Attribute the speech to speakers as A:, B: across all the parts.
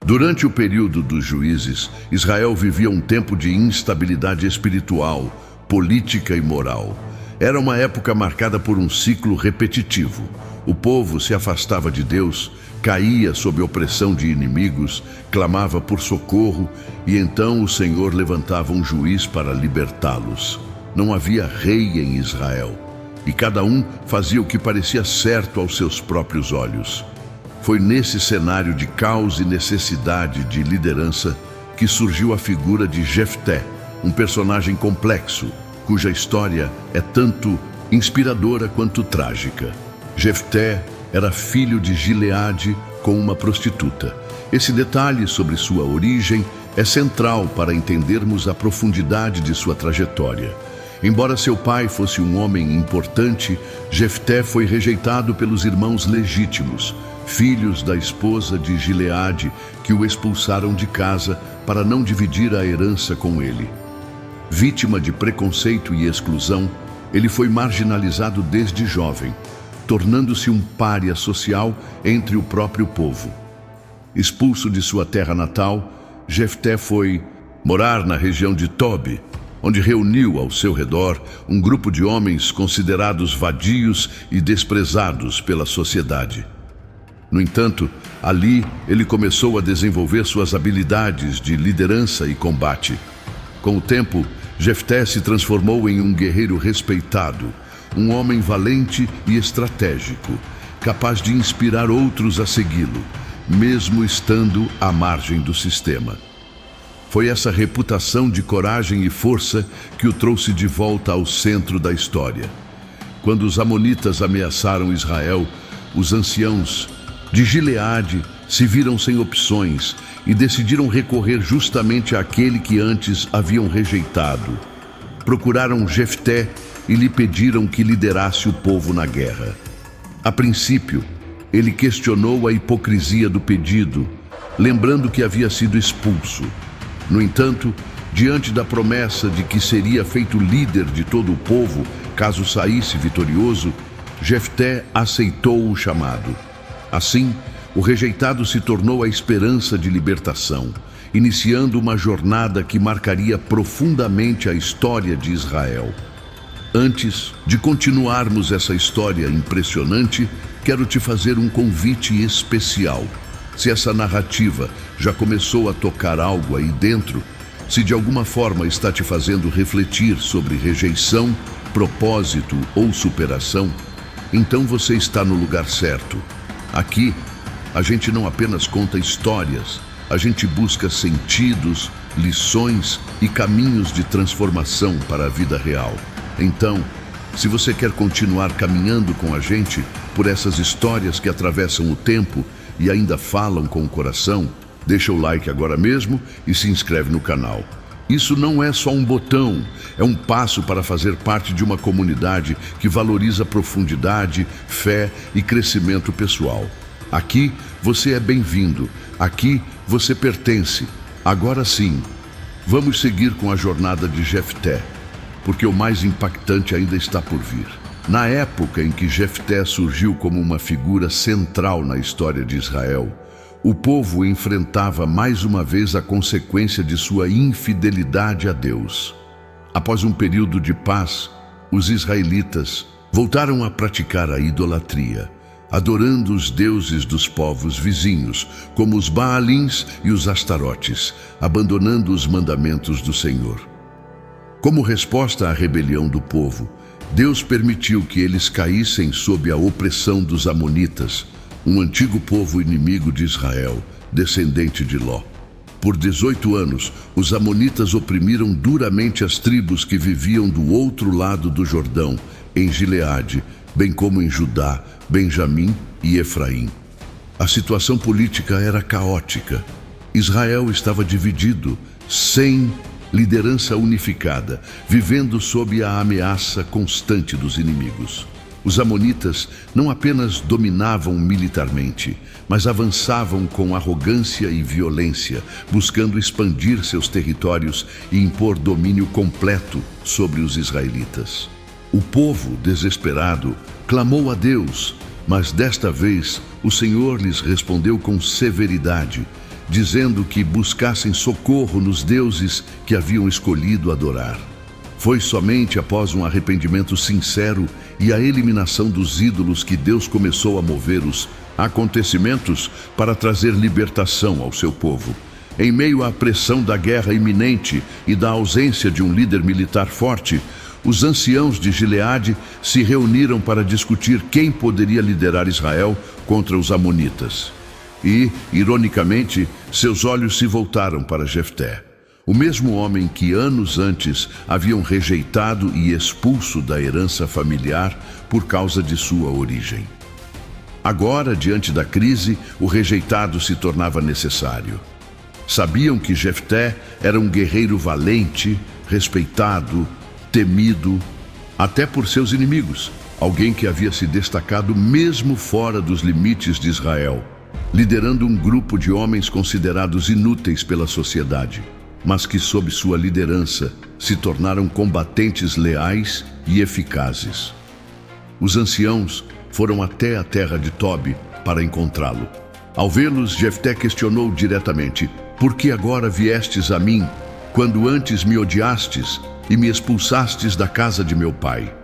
A: Durante o período dos juízes, Israel vivia um tempo de instabilidade espiritual, política e moral. Era uma época marcada por um ciclo repetitivo. O povo se afastava de Deus, caía sob opressão de inimigos, clamava por socorro e então o Senhor levantava um juiz para libertá-los. Não havia rei em Israel e cada um fazia o que parecia certo aos seus próprios olhos. Foi nesse cenário de caos e necessidade de liderança que surgiu a figura de Jefté, um personagem complexo, cuja história é tanto inspiradora quanto trágica. Jefté era filho de Gileade com uma prostituta. Esse detalhe sobre sua origem é central para entendermos a profundidade de sua trajetória. Embora seu pai fosse um homem importante, Jefté foi rejeitado pelos irmãos legítimos, filhos da esposa de Gileade, que o expulsaram de casa para não dividir a herança com ele. Vítima de preconceito e exclusão, ele foi marginalizado desde jovem, tornando-se um pária social entre o próprio povo. Expulso de sua terra natal, Jefté foi morar na região de Tobi, onde reuniu ao seu redor um grupo de homens considerados vadios e desprezados pela sociedade. No entanto, ali ele começou a desenvolver suas habilidades de liderança e combate. Com o tempo, Jefté se transformou em um guerreiro respeitado, um homem valente e estratégico, capaz de inspirar outros a segui-lo, mesmo estando à margem do sistema. Foi essa reputação de coragem e força que o trouxe de volta ao centro da história. Quando os amonitas ameaçaram Israel, os anciãos de Gileade se viram sem opções e decidiram recorrer justamente àquele que antes haviam rejeitado. Procuraram Jefté e lhe pediram que liderasse o povo na guerra. A princípio, ele questionou a hipocrisia do pedido, lembrando que havia sido expulso. No entanto, diante da promessa de que seria feito líder de todo o povo caso saísse vitorioso, Jefté aceitou o chamado. Assim, o rejeitado se tornou a esperança de libertação, iniciando uma jornada que marcaria profundamente a história de Israel. Antes de continuarmos essa história impressionante, quero te fazer um convite especial. Se essa narrativa já começou a tocar algo aí dentro, se de alguma forma está te fazendo refletir sobre rejeição, propósito ou superação, então você está no lugar certo. Aqui, a gente não apenas conta histórias, a gente busca sentidos, lições e caminhos de transformação para a vida real. Então, se você quer continuar caminhando com a gente por essas histórias que atravessam o tempo e ainda falam com o coração, deixa o like agora mesmo e se inscreve no canal. Isso não é só um botão, é um passo para fazer parte de uma comunidade que valoriza profundidade, fé e crescimento pessoal. Aqui você é bem-vindo, aqui você pertence. Agora sim, vamos seguir com a jornada de Jefté, porque o mais impactante ainda está por vir. Na época em que Jefté surgiu como uma figura central na história de Israel, o povo enfrentava mais uma vez a consequência de sua infidelidade a Deus. Após um período de paz, os israelitas voltaram a praticar a idolatria, adorando os deuses dos povos vizinhos, como os Baalins e os Astarotes, abandonando os mandamentos do Senhor. Como resposta à rebelião do povo, Deus permitiu que eles caíssem sob a opressão dos amonitas, um antigo povo inimigo de Israel, descendente de Ló. Por 18 anos, os amonitas oprimiram duramente as tribos que viviam do outro lado do Jordão, em Gileade, bem como em Judá, Benjamim e Efraim. A situação política era caótica. Israel estava dividido, sem liderança unificada, vivendo sob a ameaça constante dos inimigos. Os amonitas não apenas dominavam militarmente, mas avançavam com arrogância e violência, buscando expandir seus territórios e impor domínio completo sobre os israelitas. O povo, desesperado, clamou a Deus, mas desta vez o Senhor lhes respondeu com severidade, dizendo que buscassem socorro nos deuses que haviam escolhido adorar. Foi somente após um arrependimento sincero e a eliminação dos ídolos que Deus começou a mover os acontecimentos para trazer libertação ao seu povo. Em meio à pressão da guerra iminente e da ausência de um líder militar forte, os anciãos de Gileade se reuniram para discutir quem poderia liderar Israel contra os amonitas. E, ironicamente, seus olhos se voltaram para Jefté, o mesmo homem que anos antes haviam rejeitado e expulso da herança familiar por causa de sua origem. Agora, diante da crise, o rejeitado se tornava necessário. Sabiam que Jefté era um guerreiro valente, respeitado, temido, até por seus inimigos, alguém que havia se destacado mesmo fora dos limites de Israel, liderando um grupo de homens considerados inúteis pela sociedade, mas que sob sua liderança se tornaram combatentes leais e eficazes. Os anciãos foram até a terra de Tobi para encontrá-lo. Ao vê-los, Jefté questionou diretamente: "Por que agora viestes a mim, quando antes me odiastes e me expulsastes da casa de meu pai?"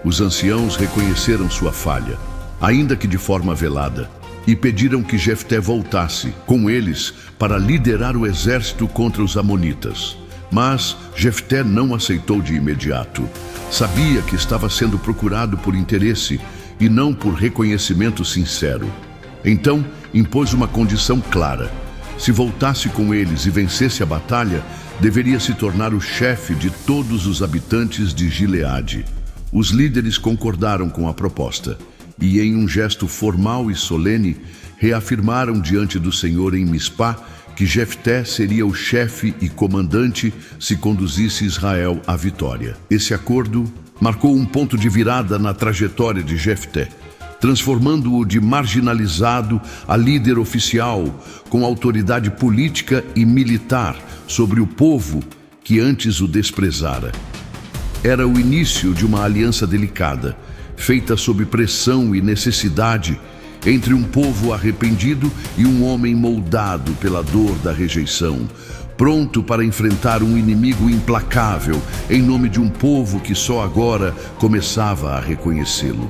A: Os anciãos reconheceram sua falha, ainda que de forma velada, e pediram que Jefté voltasse com eles para liderar o exército contra os amonitas. Mas Jefté não aceitou de imediato. Sabia que estava sendo procurado por interesse e não por reconhecimento sincero. Então, impôs uma condição clara: se voltasse com eles e vencesse a batalha, deveria se tornar o chefe de todos os habitantes de Gileade. Os líderes concordaram com a proposta e, em um gesto formal e solene, reafirmaram diante do Senhor em Mispá que Jefté seria o chefe e comandante se conduzisse Israel à vitória. Esse acordo marcou um ponto de virada na trajetória de Jefté, transformando-o de marginalizado a líder oficial, com autoridade política e militar sobre o povo que antes o desprezara. Era o início de uma aliança delicada, feita sob pressão e necessidade, entre um povo arrependido e um homem moldado pela dor da rejeição, pronto para enfrentar um inimigo implacável em nome de um povo que só agora começava a reconhecê-lo.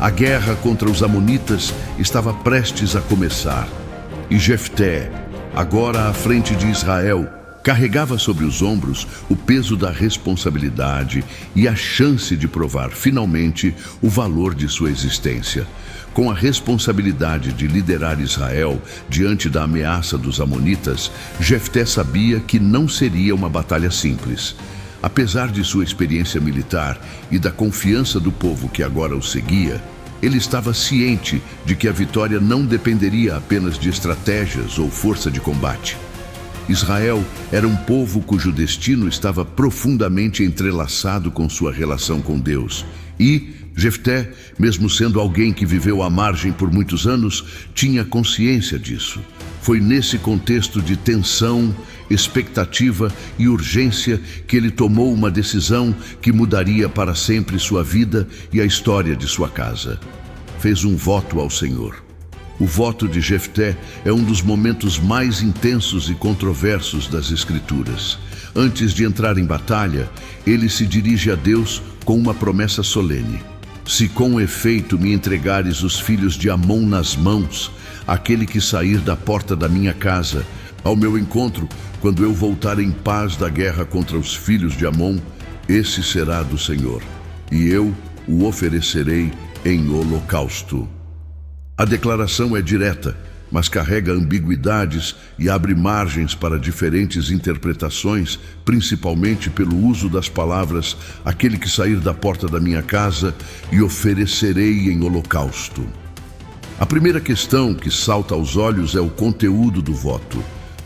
A: A guerra contra os amonitas estava prestes a começar, e Jefté, agora à frente de Israel, carregava sobre os ombros o peso da responsabilidade e a chance de provar finalmente o valor de sua existência. Com a responsabilidade de liderar Israel diante da ameaça dos amonitas, Jefté sabia que não seria uma batalha simples. Apesar de sua experiência militar e da confiança do povo que agora o seguia, ele estava ciente de que a vitória não dependeria apenas de estratégias ou força de combate. Israel era um povo cujo destino estava profundamente entrelaçado com sua relação com Deus. E Jefté, mesmo sendo alguém que viveu à margem por muitos anos, tinha consciência disso. Foi nesse contexto de tensão, expectativa e urgência que ele tomou uma decisão que mudaria para sempre sua vida e a história de sua casa. Fez um voto ao Senhor. O voto de Jefté é um dos momentos mais intensos e controversos das Escrituras. Antes de entrar em batalha, ele se dirige a Deus com uma promessa solene: "Se com efeito me entregares os filhos de Amon nas mãos, aquele que sair da porta da minha casa, ao meu encontro, quando eu voltar em paz da guerra contra os filhos de Amon, esse será do Senhor, e eu o oferecerei em holocausto." A declaração é direta, mas carrega ambiguidades e abre margens para diferentes interpretações, principalmente pelo uso das palavras "aquele que sair da porta da minha casa" e "oferecerei em holocausto". A primeira questão que salta aos olhos é o conteúdo do voto.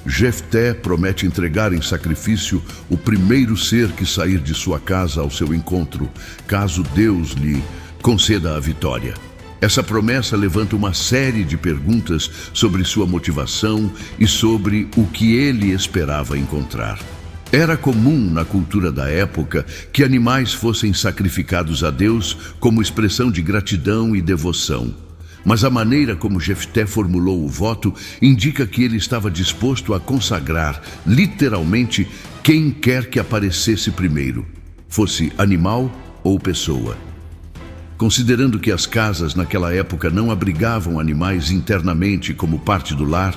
A: Jefté promete entregar em sacrifício o primeiro ser que sair de sua casa ao seu encontro, caso Deus lhe conceda a vitória. Essa promessa levanta uma série de perguntas sobre sua motivação e sobre o que ele esperava encontrar. Era comum na cultura da época que animais fossem sacrificados a Deus como expressão de gratidão e devoção. Mas a maneira como Jefté formulou o voto indica que ele estava disposto a consagrar, literalmente, quem quer que aparecesse primeiro, fosse animal ou pessoa. Considerando que as casas naquela época não abrigavam animais internamente como parte do lar,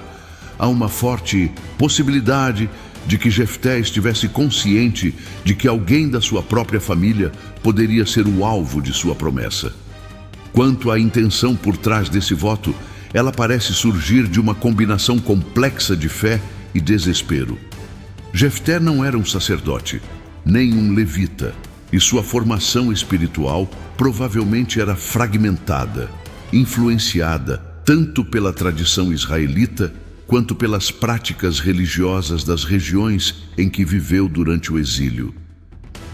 A: há uma forte possibilidade de que Jefté estivesse consciente de que alguém da sua própria família poderia ser o alvo de sua promessa. Quanto à intenção por trás desse voto, ela parece surgir de uma combinação complexa de fé e desespero. Jefté não era um sacerdote, nem um levita, e sua formação espiritual provavelmente era fragmentada, influenciada tanto pela tradição israelita quanto pelas práticas religiosas das regiões em que viveu durante o exílio.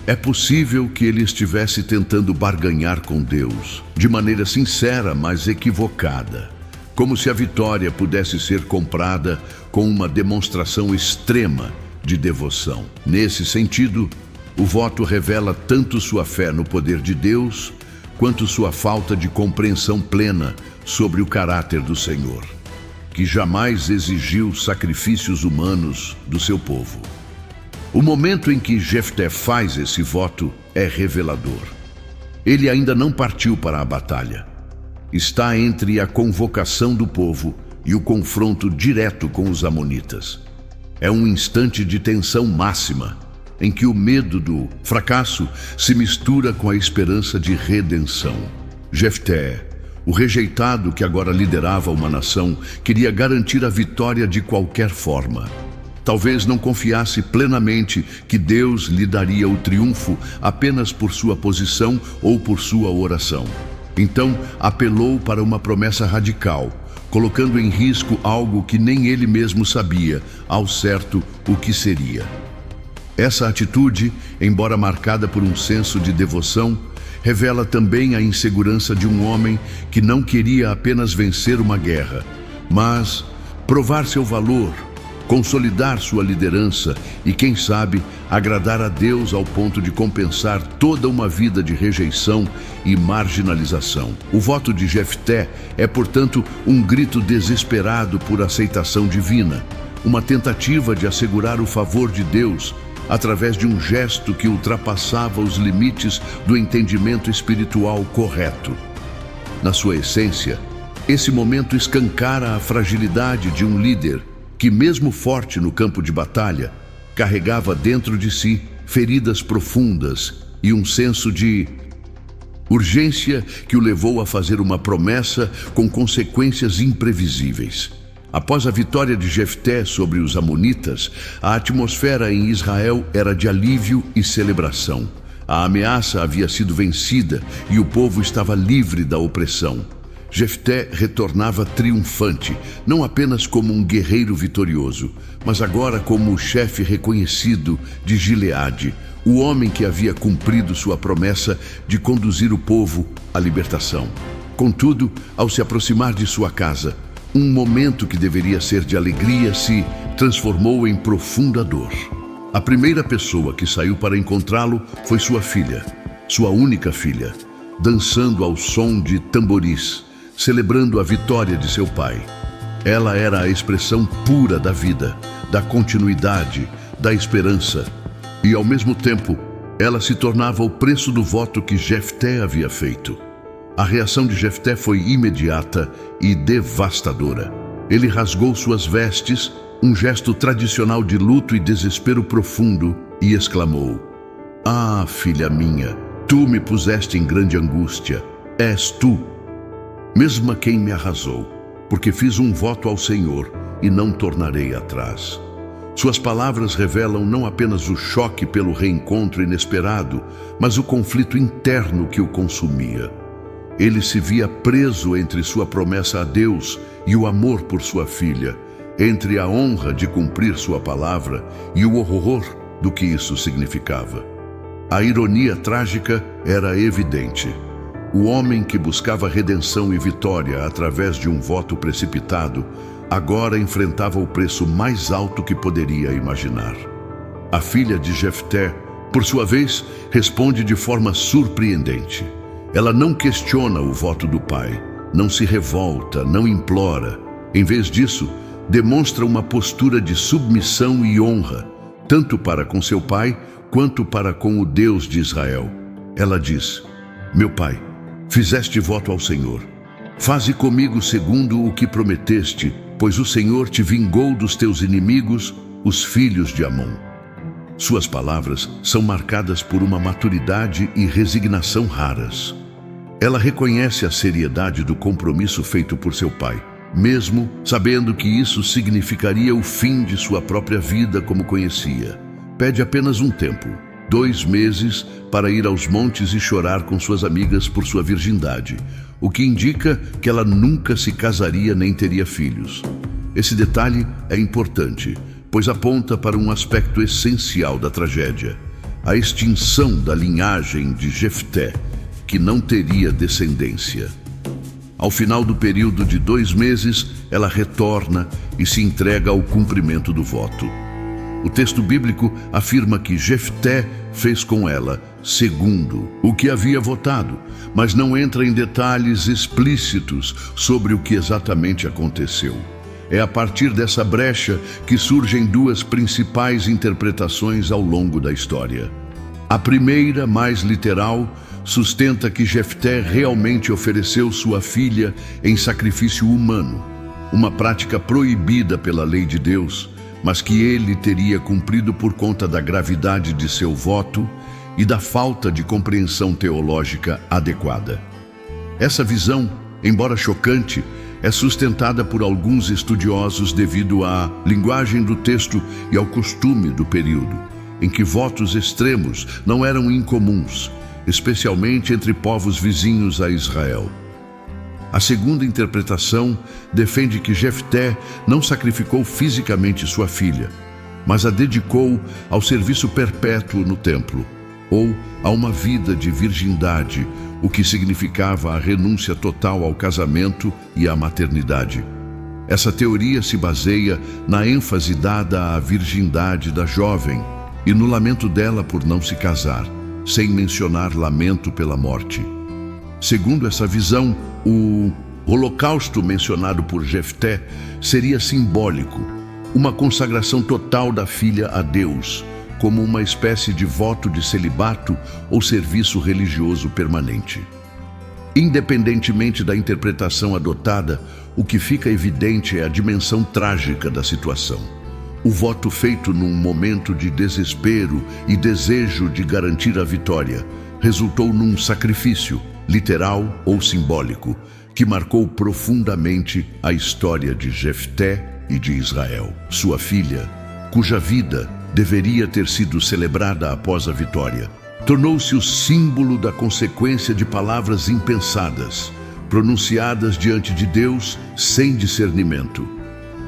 A: É possível que ele estivesse tentando barganhar com Deus, de maneira sincera, mas equivocada, como se a vitória pudesse ser comprada com uma demonstração extrema de devoção. Nesse sentido, o voto revela tanto sua fé no poder de Deus, quanto sua falta de compreensão plena sobre o caráter do Senhor, que jamais exigiu sacrifícios humanos do seu povo. O momento em que Jefté faz esse voto é revelador. Ele ainda não partiu para a batalha. Está entre a convocação do povo e o confronto direto com os amonitas. É um instante de tensão máxima, em que o medo do fracasso se mistura com a esperança de redenção. Jefté, o rejeitado que agora liderava uma nação, queria garantir a vitória de qualquer forma. Talvez não confiasse plenamente que Deus lhe daria o triunfo apenas por sua posição ou por sua oração. Então, apelou para uma promessa radical, colocando em risco algo que nem ele mesmo sabia, ao certo, o que seria. Essa atitude, embora marcada por um senso de devoção, revela também a insegurança de um homem que não queria apenas vencer uma guerra, mas provar seu valor, consolidar sua liderança e, quem sabe, agradar a Deus ao ponto de compensar toda uma vida de rejeição e marginalização. O voto de Jefté é, portanto, um grito desesperado por aceitação divina, uma tentativa de assegurar o favor de Deus através de um gesto que ultrapassava os limites do entendimento espiritual correto. Na sua essência, esse momento escancara a fragilidade de um líder que, mesmo forte no campo de batalha, carregava dentro de si feridas profundas e um senso de urgência que o levou a fazer uma promessa com consequências imprevisíveis. Após a vitória de Jefté sobre os amonitas, a atmosfera em Israel era de alívio e celebração. A ameaça havia sido vencida e o povo estava livre da opressão. Jefté retornava triunfante, não apenas como um guerreiro vitorioso, mas agora como o chefe reconhecido de Gileade, o homem que havia cumprido sua promessa de conduzir o povo à libertação. Contudo, ao se aproximar de sua casa, um momento que deveria ser de alegria se transformou em profunda dor. A primeira pessoa que saiu para encontrá-lo foi sua filha, sua única filha, dançando ao som de tamboris, celebrando a vitória de seu pai. Ela era a expressão pura da vida, da continuidade, da esperança. E, ao mesmo tempo, ela se tornava o preço do voto que Jefté havia feito. A reação de Jefté foi imediata e devastadora. Ele rasgou suas vestes, um gesto tradicional de luto e desespero profundo, e exclamou: "Ah, filha minha, tu me puseste em grande angústia. És tu, mesmo quem me arrasou, porque fiz um voto ao Senhor e não tornarei atrás." Suas palavras revelam não apenas o choque pelo reencontro inesperado, mas o conflito interno que o consumia. Ele se via preso entre sua promessa a Deus e o amor por sua filha, entre a honra de cumprir sua palavra e o horror do que isso significava. A ironia trágica era evidente. O homem que buscava redenção e vitória através de um voto precipitado, agora enfrentava o preço mais alto que poderia imaginar. A filha de Jefté, por sua vez, responde de forma surpreendente. Ela não questiona o voto do pai, não se revolta, não implora. Em vez disso, demonstra uma postura de submissão e honra, tanto para com seu pai quanto para com o Deus de Israel. Ela diz: meu pai, fizeste voto ao Senhor. Faze comigo segundo o que prometeste, pois o Senhor te vingou dos teus inimigos, os filhos de Amon. Suas palavras são marcadas por uma maturidade e resignação raras. Ela reconhece a seriedade do compromisso feito por seu pai, mesmo sabendo que isso significaria o fim de sua própria vida como conhecia. Pede apenas um tempo, 2 meses, para ir aos montes e chorar com suas amigas por sua virgindade, o que indica que ela nunca se casaria nem teria filhos. Esse detalhe é importante, pois aponta para um aspecto essencial da tragédia: a extinção da linhagem de Jefté, que não teria descendência. Ao final do período de 2 meses, ela retorna e se entrega ao cumprimento do voto. O texto bíblico afirma que Jefté fez com ela segundo o que havia votado, mas não entra em detalhes explícitos sobre o que exatamente aconteceu. É a partir dessa brecha que surgem 2 principais interpretações ao longo da história. A primeira, mais literal, sustenta que Jefté realmente ofereceu sua filha em sacrifício humano, uma prática proibida pela lei de Deus, mas que ele teria cumprido por conta da gravidade de seu voto e da falta de compreensão teológica adequada. Essa visão, embora chocante, é sustentada por alguns estudiosos devido à linguagem do texto e ao costume do período, em que votos extremos não eram incomuns, especialmente entre povos vizinhos a Israel. A segunda interpretação defende que Jefté não sacrificou fisicamente sua filha, mas a dedicou ao serviço perpétuo no templo, ou a uma vida de virgindade, o que significava a renúncia total ao casamento e à maternidade. Essa teoria se baseia na ênfase dada à virgindade da jovem e no lamento dela por não se casar, sem mencionar lamento pela morte. Segundo essa visão, o holocausto mencionado por Jefté seria simbólico, uma consagração total da filha a Deus, como uma espécie de voto de celibato ou serviço religioso permanente. Independentemente da interpretação adotada, o que fica evidente é a dimensão trágica da situação. O voto feito num momento de desespero e desejo de garantir a vitória resultou num sacrifício, literal ou simbólico, que marcou profundamente a história de Jefté e de Israel, sua filha, cuja vida deveria ter sido celebrada após a vitória. Tornou-se o símbolo da consequência de palavras impensadas, pronunciadas diante de Deus sem discernimento.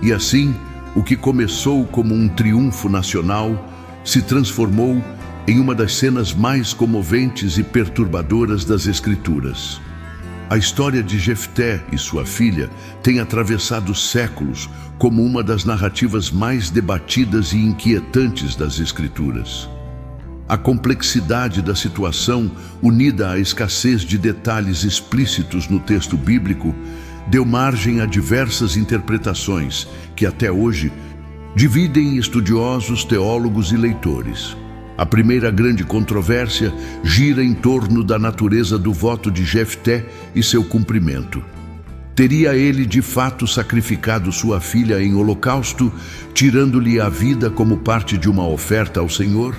A: E assim, o que começou como um triunfo nacional se transformou em uma das cenas mais comoventes e perturbadoras das Escrituras. A história de Jefté e sua filha tem atravessado séculos como uma das narrativas mais debatidas e inquietantes das Escrituras. A complexidade da situação, unida à escassez de detalhes explícitos no texto bíblico, deu margem a diversas interpretações que até hoje dividem estudiosos, teólogos e leitores. A primeira grande controvérsia gira em torno da natureza do voto de Jefté e seu cumprimento. Teria ele de fato sacrificado sua filha em holocausto, tirando-lhe a vida como parte de uma oferta ao Senhor?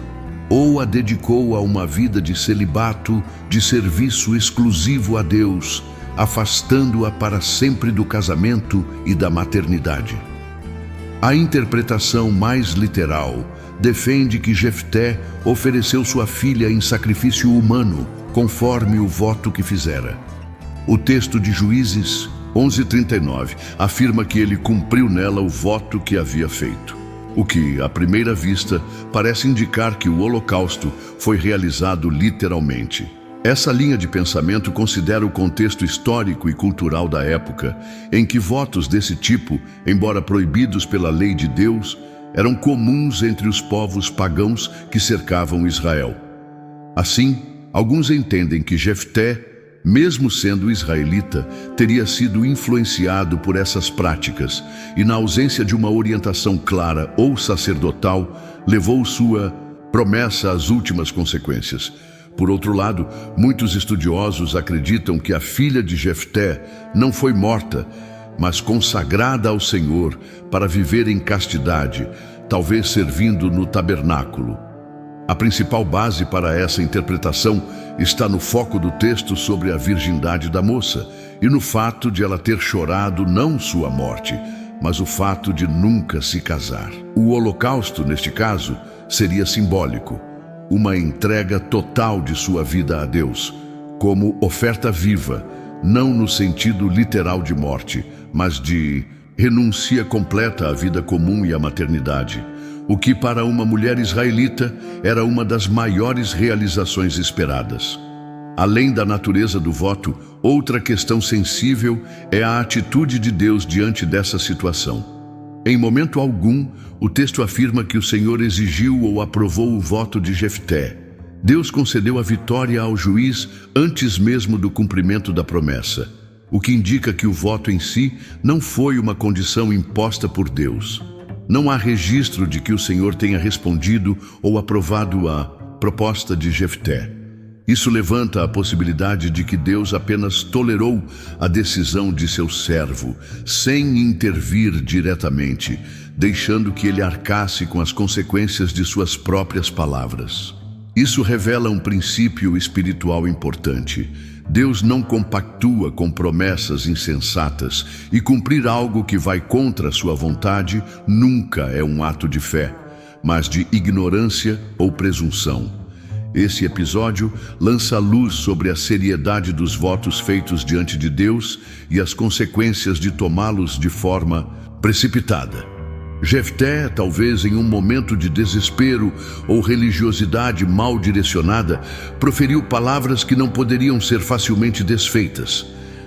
A: Ou a dedicou a uma vida de celibato, de serviço exclusivo a Deus, afastando-a para sempre do casamento e da maternidade? A interpretação mais literal defende que Jefté ofereceu sua filha em sacrifício humano, conforme o voto que fizera. O texto de Juízes 11:39 afirma que ele cumpriu nela o voto que havia feito, o que, à primeira vista, parece indicar que o holocausto foi realizado literalmente. Essa linha de pensamento considera o contexto histórico e cultural da época, em que votos desse tipo, embora proibidos pela lei de Deus, eram comuns entre os povos pagãos que cercavam Israel. Assim, alguns entendem que Jefté mesmo sendo israelita, teria sido influenciado por essas práticas e, na ausência de uma orientação clara ou sacerdotal, levou sua promessa às últimas consequências. Por outro lado, muitos estudiosos acreditam que a filha de Jefté não foi morta, mas consagrada ao Senhor para viver em castidade, talvez servindo no tabernáculo. A principal base para essa interpretação está no foco do texto sobre a virgindade da moça e no fato de ela ter chorado não sua morte, mas o fato de nunca se casar. O holocausto, neste caso, seria simbólico, uma entrega total de sua vida a Deus, como oferta viva, não no sentido literal de morte, mas de renúncia completa à vida comum e à maternidade, o que para uma mulher israelita era uma das maiores realizações esperadas. Além da natureza do voto, outra questão sensível é a atitude de Deus diante dessa situação. Em momento algum, o texto afirma que o Senhor exigiu ou aprovou o voto de Jefté. Deus concedeu a vitória ao juiz antes mesmo do cumprimento da promessa, o que indica que o voto em si não foi uma condição imposta por Deus. Não há registro de que o Senhor tenha respondido ou aprovado a proposta de Jefté. Isso levanta a possibilidade de que Deus apenas tolerou a decisão de seu servo, sem intervir diretamente, deixando que ele arcasse com as consequências de suas próprias palavras. Isso revela um princípio espiritual importante. Deus não compactua com promessas insensatas, e cumprir algo que vai contra a sua vontade nunca é um ato de fé, mas de ignorância ou presunção. Esse episódio lança luz sobre a seriedade dos votos feitos diante de Deus e as consequências de tomá-los de forma precipitada. Jefté, talvez em um momento de desespero ou religiosidade mal direcionada, proferiu palavras que não poderiam ser facilmente desfeitas.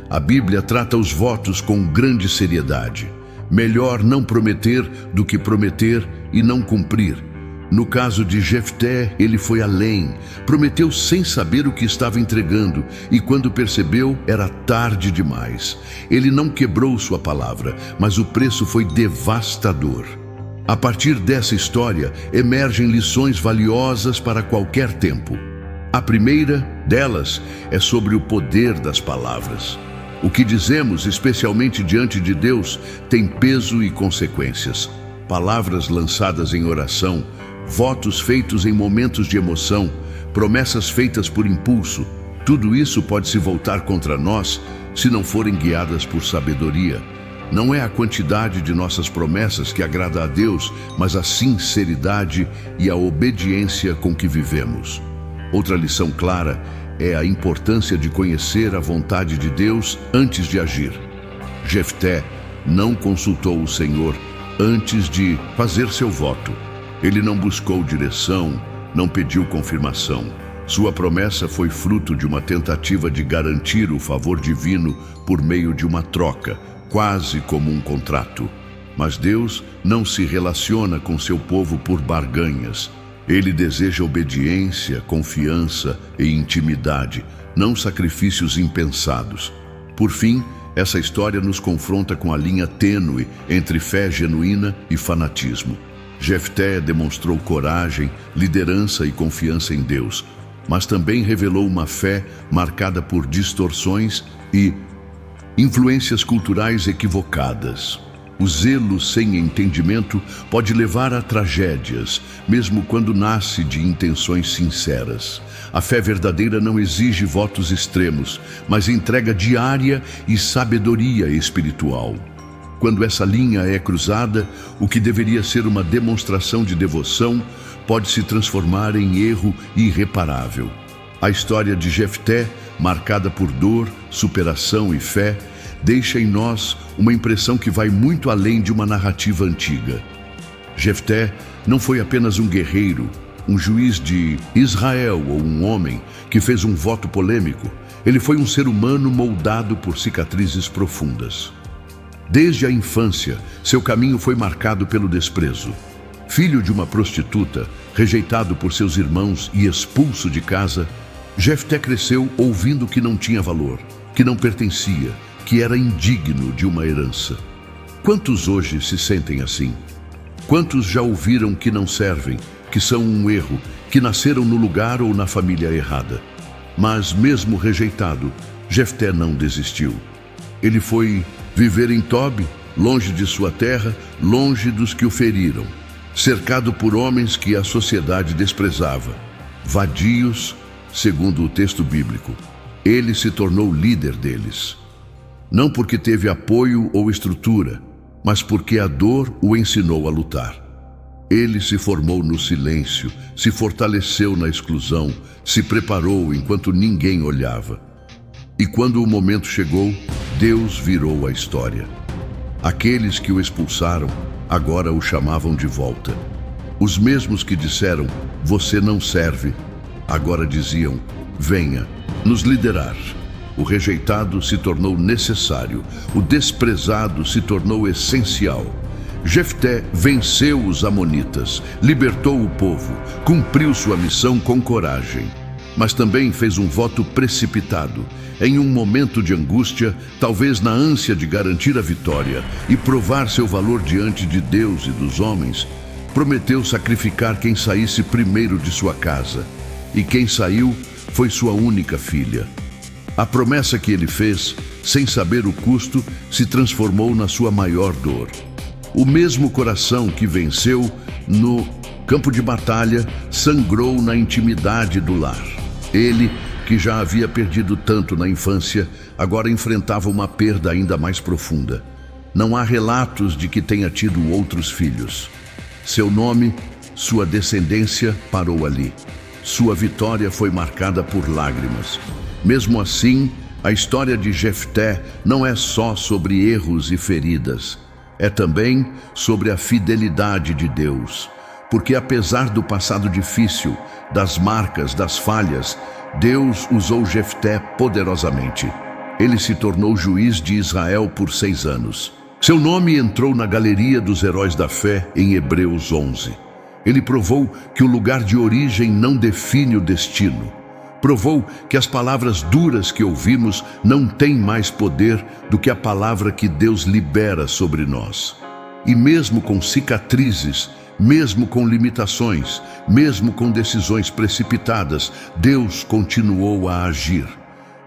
A: A Bíblia trata os votos com grande seriedade. Melhor não prometer do que prometer e não cumprir. No caso de Jefté, ele foi além, prometeu sem saber o que estava entregando, e quando percebeu, era tarde demais. Ele não quebrou sua palavra, mas o preço foi devastador. A partir dessa história, emergem lições valiosas para qualquer tempo. A primeira delas é sobre o poder das palavras. O que dizemos, especialmente diante de Deus, tem peso e consequências. Palavras lançadas em oração, votos feitos em momentos de emoção, promessas feitas por impulso, tudo isso pode se voltar contra nós se não forem guiadas por sabedoria. Não é a quantidade de nossas promessas que agrada a Deus, mas a sinceridade e a obediência com que vivemos. Outra lição clara é a importância de conhecer a vontade de Deus antes de agir. Jefté não consultou o Senhor antes de fazer seu voto. Ele não buscou direção, não pediu confirmação. Sua promessa foi fruto de uma tentativa de garantir o favor divino por meio de uma troca, quase como um contrato. Mas Deus não se relaciona com seu povo por barganhas. Ele deseja obediência, confiança e intimidade, não sacrifícios impensados. Por fim, essa história nos confronta com a linha tênue entre fé genuína e fanatismo. Jefté demonstrou coragem, liderança e confiança em Deus, mas também revelou uma fé marcada por distorções e influências culturais equivocadas. O zelo sem entendimento pode levar a tragédias, mesmo quando nasce de intenções sinceras. A fé verdadeira não exige votos extremos, mas entrega diária e sabedoria espiritual. Quando essa linha é cruzada, o que deveria ser uma demonstração de devoção pode se transformar em erro irreparável. A história de Jefté, marcada por dor, superação e fé, deixa em nós uma impressão que vai muito além de uma narrativa antiga. Jefté não foi apenas um guerreiro, um juiz de Israel ou um homem que fez um voto polêmico. Ele foi um ser humano moldado por cicatrizes profundas. Desde a infância, seu caminho foi marcado pelo desprezo. Filho de uma prostituta, rejeitado por seus irmãos e expulso de casa, Jefté cresceu ouvindo que não tinha valor, que não pertencia, que era indigno de uma herança. Quantos hoje se sentem assim? Quantos já ouviram que não servem, que são um erro, que nasceram no lugar ou na família errada? Mas mesmo rejeitado, Jefté não desistiu. Ele foi viver em Tob, longe de sua terra, longe dos que o feriram, cercado por homens que a sociedade desprezava, vadios, segundo o texto bíblico. Ele se tornou líder deles. Não porque teve apoio ou estrutura, mas porque a dor o ensinou a lutar. Ele se formou no silêncio, se fortaleceu na exclusão, se preparou enquanto ninguém olhava. E quando o momento chegou, Deus virou a história. Aqueles que o expulsaram, agora o chamavam de volta. Os mesmos que disseram, você não serve, agora diziam, venha nos liderar. O rejeitado se tornou necessário, o desprezado se tornou essencial. Jefté venceu os amonitas, libertou o povo, cumpriu sua missão com coragem. Mas também fez um voto precipitado, em um momento de angústia, talvez na ânsia de garantir a vitória e provar seu valor diante de Deus e dos homens, prometeu sacrificar quem saísse primeiro de sua casa. E quem saiu foi sua única filha. A promessa que ele fez, sem saber o custo, se transformou na sua maior dor. O mesmo coração que venceu no campo de batalha sangrou na intimidade do lar. Ele, que já havia perdido tanto na infância, agora enfrentava uma perda ainda mais profunda. Não há relatos de que tenha tido outros filhos. Seu nome, sua descendência parou ali. Sua vitória foi marcada por lágrimas. Mesmo assim, a história de Jefté não é só sobre erros e feridas. É também sobre a fidelidade de Deus. Porque apesar do passado difícil, das marcas, das falhas, Deus usou Jefté poderosamente. Ele se tornou juiz de Israel por 6 anos. Seu nome entrou na galeria dos heróis da fé em Hebreus 11. Ele provou que o lugar de origem não define o destino. Provou que as palavras duras que ouvimos não têm mais poder do que a palavra que Deus libera sobre nós. E mesmo com cicatrizes, mesmo com limitações, mesmo com decisões precipitadas, Deus continuou a agir.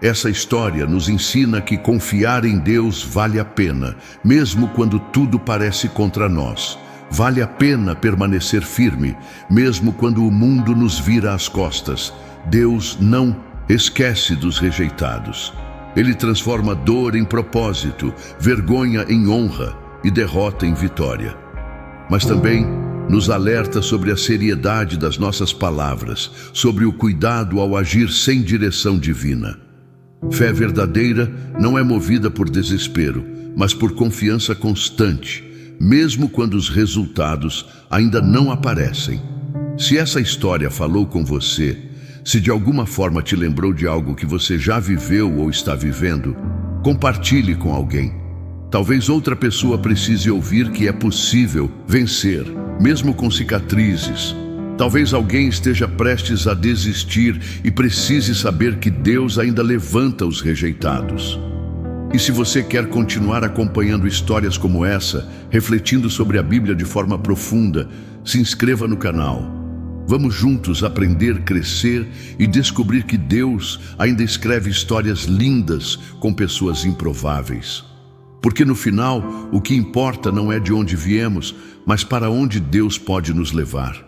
A: Essa história nos ensina que confiar em Deus vale a pena, mesmo quando tudo parece contra nós. Vale a pena permanecer firme, mesmo quando o mundo nos vira as costas. Deus não esquece dos rejeitados. Ele transforma dor em propósito, vergonha em honra e derrota em vitória. Mas também nos alerta sobre a seriedade das nossas palavras, sobre o cuidado ao agir sem direção divina. Fé verdadeira não é movida por desespero, mas por confiança constante, mesmo quando os resultados ainda não aparecem. Se essa história falou com você, se de alguma forma te lembrou de algo que você já viveu ou está vivendo, compartilhe com alguém. Talvez outra pessoa precise ouvir que é possível vencer, mesmo com cicatrizes. Talvez alguém esteja prestes a desistir e precise saber que Deus ainda levanta os rejeitados. E se você quer continuar acompanhando histórias como essa, refletindo sobre a Bíblia de forma profunda, se inscreva no canal. Vamos juntos aprender, crescer e descobrir que Deus ainda escreve histórias lindas com pessoas improváveis. Porque no final, o que importa não é de onde viemos, mas para onde Deus pode nos levar.